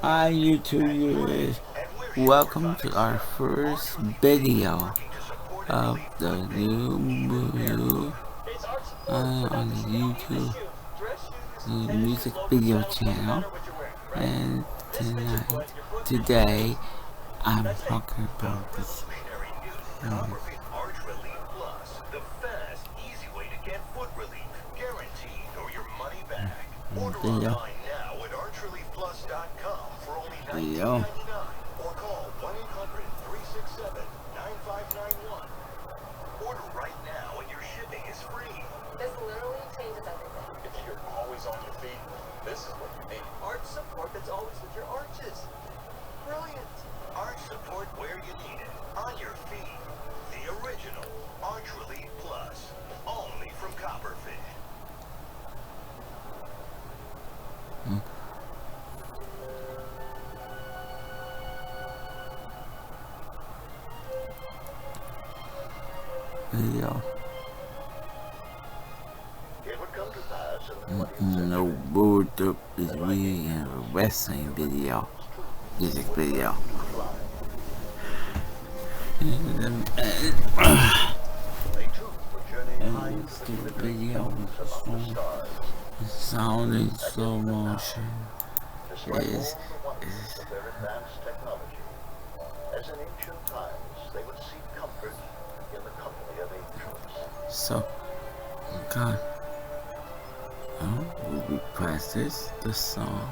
Hi YouTubers, welcome to our first video of the new on the YouTube the music video channel. And today I'm talking about this video. Video. Or call 1-800-367-9591. Order right now and your shipping is free. This literally changes everything. If you're always on your feet, this is what you need. Arch support that's always with your arches. Brilliant. Arch support where you need it. On your feet. The original Arch Relief Plus. Only from Copperfish. Video. It would come to pass No Boruto is really a wrestling video, music video. And the video the sound in slow motion is their advanced technology. As in ancient times, they would seek comfort in the company of angels. so God. We practice the song.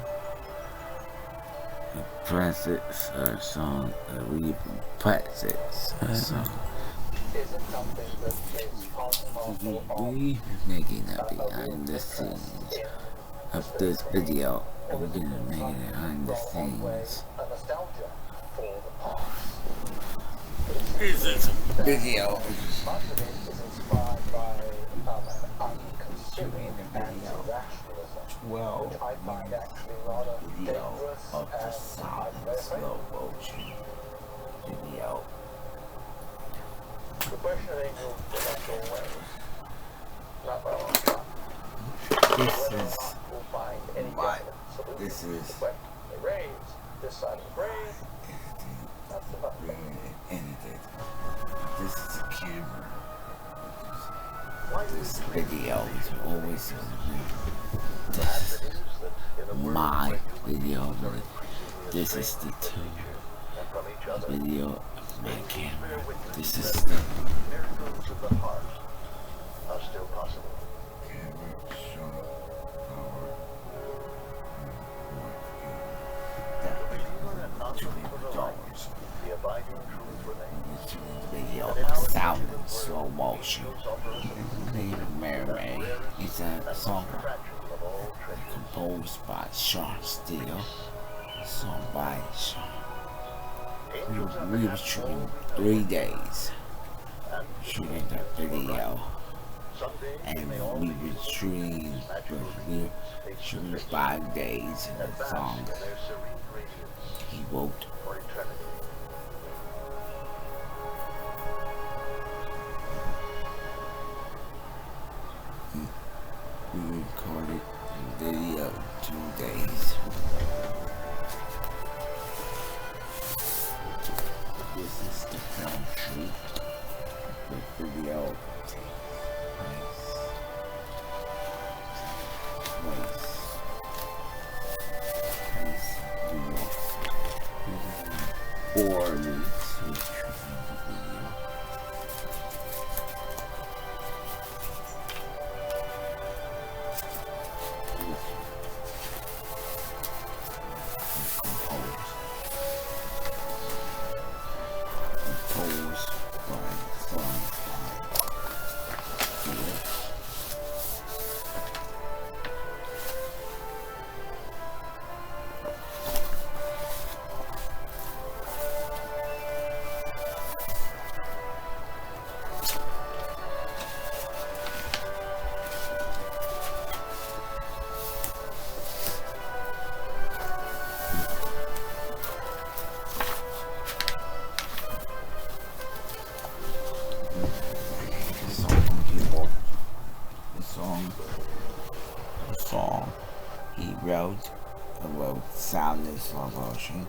We practice our song. We practice our song. Is it something that is possible We making a behind the scenes of this video. We're gonna make it behind the scenes. a nostalgia for the past? This is a video. Much of it is inspired by an unconsidered anti-rationalism, 12 which I find actually rather video dangerous of the and sound very slow motion video. The question of angels is not always not well. This Whether or is not we'll find any my- definite solution this to is the question they raise this side of the grave. That's the button. edited. This is a camera. This video is always this is my video. This is the video of my camera. This is the Miracles of the heart are still possible. $20. The abiding truth remains. This video of sound in slow motion. Mary is a song composed by Sean Steele. Song by Sean. We were shooting 3 days. Shooting the video. And we were shooting 5 days in the song. He wrote. For eternity. We recorded the video 2 days. This is the film shoot. The video takes place New York. 4 weeks we shot the video. Composed by songs by the song he wrote about sound in slow motion.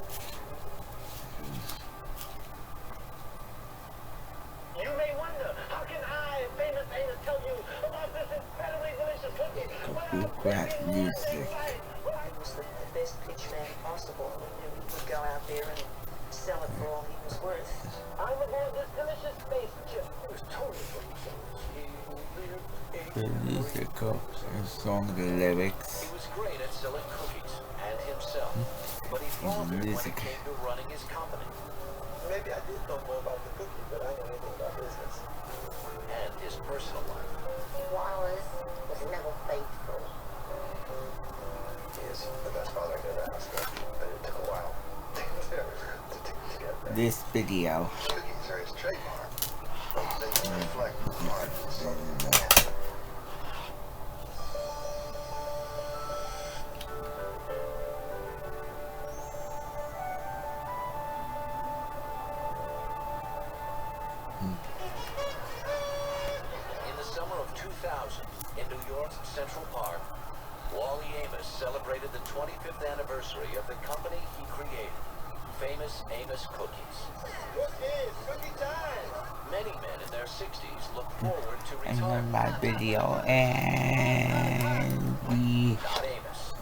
You may wonder, how can I, famous Amos, tell you about this incredibly delicious cookie? Bluegrass music. He was the best pitch man possible. He would go out there and sell it for all he was worth. I'm aboard this delicious spaceship. It was totally from The musical and song, the lyrics. He was great at selling cookies and himself, but he faltered when it music. came to running his company. Maybe I did know more about the cookie, but I know anything about business. And his personal life. Wallace was never faithful. He is the best father I could ever ask for, but it took a while to get there. This video. Cookies are his trademark. They reflect the heart and soul. In the summer of 2000, in New York's Central Park, Wally Amos celebrated the 25th anniversary of the company he created, Famous Amos Cookies. Cookies! Cookie time! Many men in their 60s look forward to And then retirement. my video, and we Not Amos.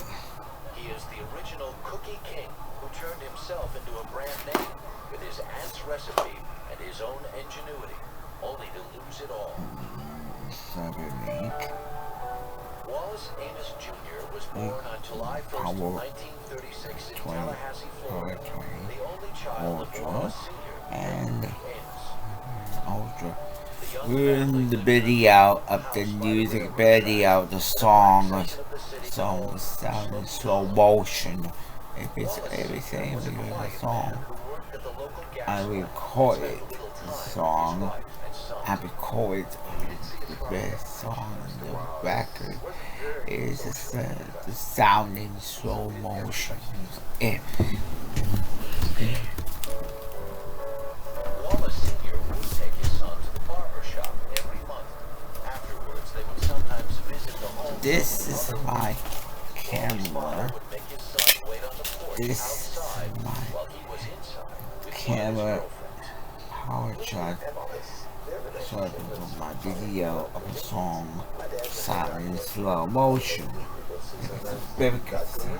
He is the original Cookie King who turned himself into a brand name with his aunt's recipe and his own ingenuity, only to lose it all. Link. Wallace Amos Jr. was born on July 1st, 1936 in Tallahassee, Florida, the only child of Wallace Sr. And Amos. Ultra. The young We're in family the lived video of the house by music railroad video, the tracks, song section of the city song called was sound in Slow slow Motion. motion. If it's Wallace everything was a in the quiet song, man who worked at the local gas I line, recorded spent little the time with his song. wife and sons. I recorded the best song on the record is the sound in slow motion. Wallace Sr. would take his son to the barber shop every month. Afterwards, they would sometimes visit the home. This is my Wally's camera. father would make his son wait on the porch This outside is my while he was inside with camera. one of his girlfriends. Power chart. So I can put my video of a song sound in slow motion. It's a very good song.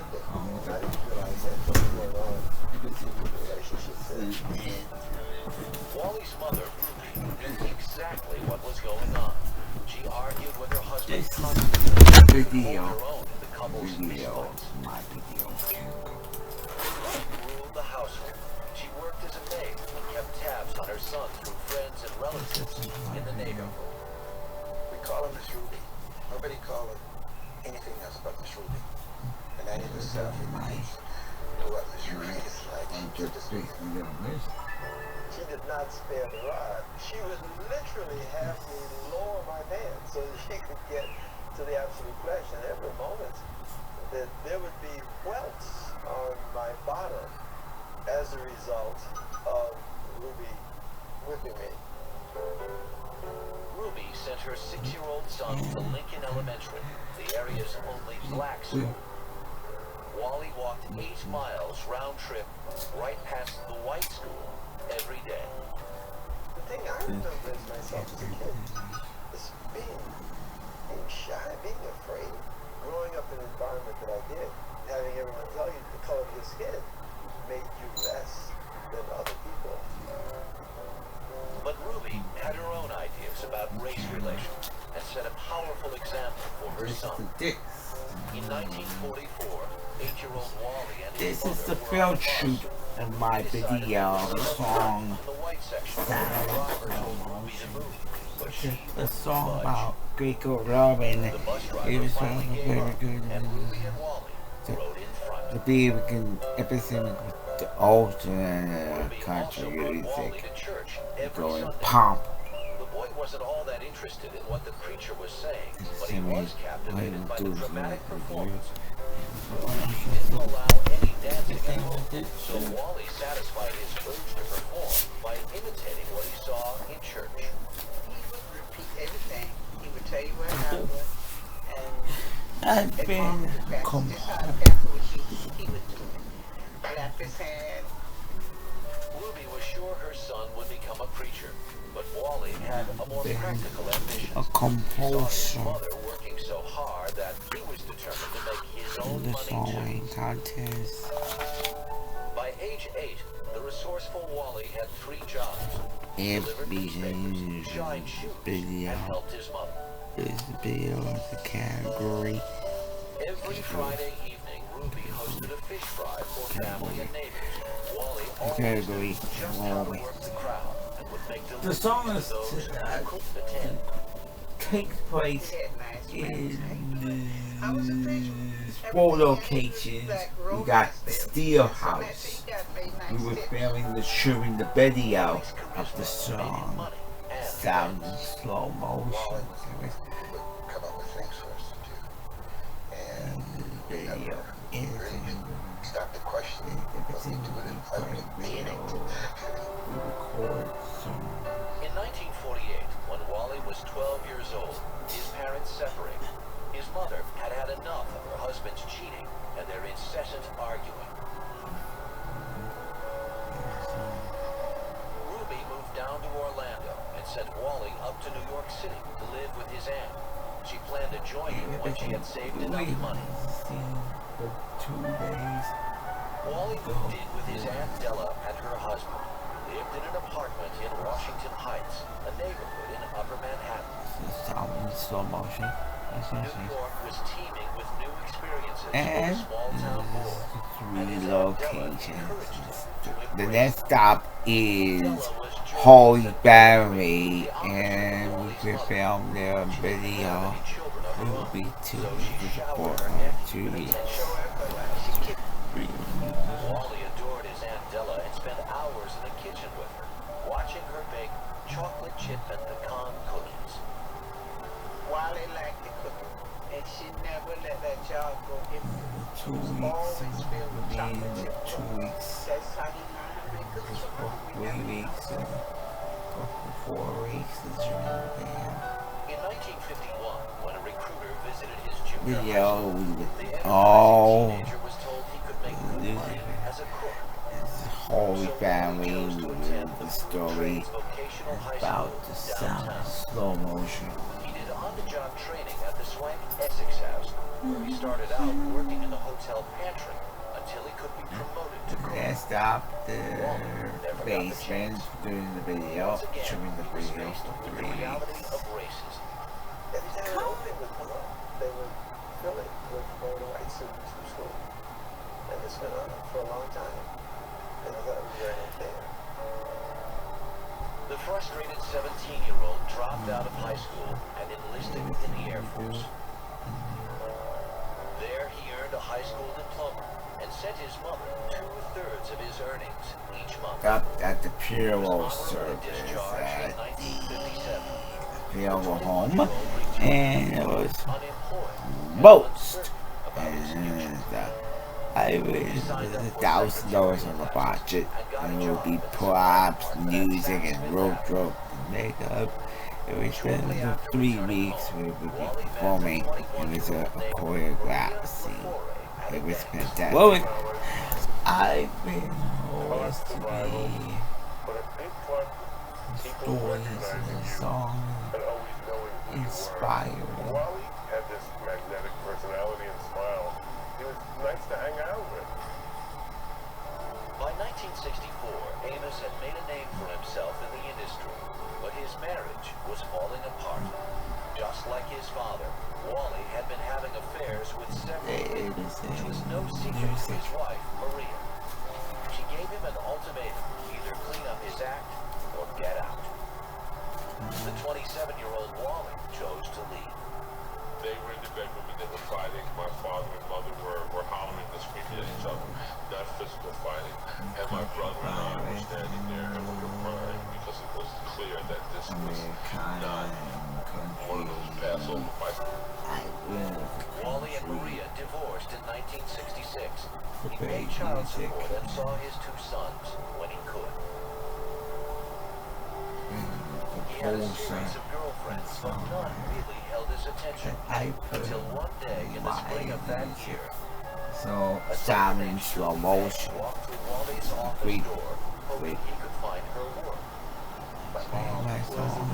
Wally's mother, Ruby, knew exactly what was going on. She argued with her husband This is constantly, video. hold her own in the couple's Video. response. My video. Ruled the household. She worked as a maid and kept tabs on her son through friends and relatives in the neighborhood. We call her Miss Ruby. Nobody call her anything else but Miss Ruby. And any of the staff knew what Miss Ruby is like. She did not spare the rod. She would literally have me lower my pants so that she could get to the absolute flesh. And every moment that there would be welts on my bottom as a result of Ruby whipping me. Ruby sent her 6-year-old son to Lincoln Elementary, the area's only black school. Wally walked 8 miles round trip right past the white school every day. The thing I remember is myself as a kid is being shy, being afraid. Growing up in an environment that I did, having everyone tell you the color of your skin made you less than other people. But Ruby had her own ideas about race relations and set a powerful example for her son. In 1944, 8-year-old Wally and his This is mother the were on film a bus. shoot of my They decided video to of the visit song. in the white section. The driver told Ruby to move, but she The song budged. about Greco Robin. The bus It driver was finally one gave very up, good. and Ruby and Wally rode in front. The baby can everything with the alternate Ruby also country brought Wally music to church every going Sunday. pump. The boy wasn't all that interested in what the preacher was saying, but he Simi, was captivated by the do dramatic performance. He it. didn't allow any dancing at home, so Wally satisfied his urge to perform by imitating what he saw in church. He would repeat everything. He would tell you what happened. And I've as been long as the pastor com- decided afterwards he his hand. Ruby was sure her son would become a preacher, but Wally had a more practical ambition. A He saw his composer mother working so hard that he was determined to make his in own the money too. songwriting contest. By age 8, the resourceful Wally had 3 jobs. He delivered newspapers, shined shoes, video and helped his mother. is the video of the category. Every Friday evening, Ruby hosted a fish fry for family and neighbors. Wally always Category knew just how to work the crowd and would make The deliveries song to is those who couldn't attend. takes place He had nice in I was a preacher. four locations. We got the Steel House. He got made nice We were tips. filming the shooting the video Wally's of the charisma made him song. money and Sound in friends. slow motion. Wally would come up with things for us to do. And The video is stop the question. But we do it in private. video. We record some. In 1948, when Wally was 12 years old, his parents separated. His mother had had enough of her husband's cheating and their incessant arguing. Ruby moved down to Orlando and sent Wally up to New York City to live with his aunt. She planned to join him when she had saved enough money. For 2 days. Wally moved in with his Aunt Della and her husband, who lived in an apartment in Washington Heights, a neighborhood in Upper Manhattan. Sound in slow motion. That's New what I'm York was teeming with new experiences for And the small-town boy. three locations. The The next stop is Holy Barry, and we can film their video. We will be to report on 2 weeks. Wally adored his Aunt Della and spent hours in the kitchen with her, watching her bake chocolate chip and pecan cookies. Wally liked the cooking, and she never let that job go empty. 2 weeks. We'll be in 2 weeks. That's how he learned how to make cookies from home. 3 weeks. 4 weeks. Did you remember that? In 1951, when a recruiter visited his junior high Video. school, We would. the Oh. teenager was told he could make good money as a cook. Holy So Family, Wally chose to we attend read the the story vocational high about school the sound in downtown. slow motion. He did on-the-job training at the Swank Essex House, where he started out working in the hotel pantry until he could be promoted to cook. Last stop, the basement, doing the video, Once again, showing the he was video faced for with 3 the reality weeks. of racism. Every time an opening would come up, they would fill it with all the white students from school. And this went on for a long time. And I thought it was very unfair. The frustrated 17-year-old dropped out of high school and enlisted in the Air Force. There, he earned a high school diploma and sent his mother 2/3 of his earnings each month. Up at the He was funeral honorably service discharged in at 1957. the funeral home, and it was Unemployed and most. uncertain about his future. And I raised $1,000 on the budget, and it would be props, music, and wardrobe, and makeup. It was spent for 3 weeks. We would be performing. It was a choreographed scene. It was fantastic. Well, I've been always to be But a big part of people stories recognizing and you song and always knowing who you were. inspiring. Wally had this magnetic personality and smile. He was nice to hang out with. By 1964, Amos had made a name for himself in the industry, but his marriage was falling apart. Just like his father, Wally had been having affairs with several women, which was no secret to his wife, Maria. She gave him an ultimatum: either clean up his act or get out. The 27-year-old Wally chose to leave. They were in the bedroom and they were fighting. My father and mother were hollering and screaming at each other. Not physical fighting. And my brother and I were standing there and we were crying because it was clear that this was not one of those Passover fights. Wally and Maria divorced in 1966. He The paid baby child music. support and saw his 2 sons when he could. He had a series of girlfriends, but none really held his attention I put until one day in the spring of that year, so a sound in named slow Sylvie motion. walked through his office Great. door, hoping he could find her work. My mom My was song.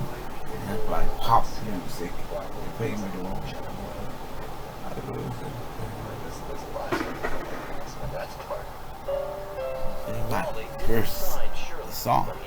That's like pop music. They play me the wrong. there's a lot of that's part. They like Molly didn't verse find Shirley, the song. but he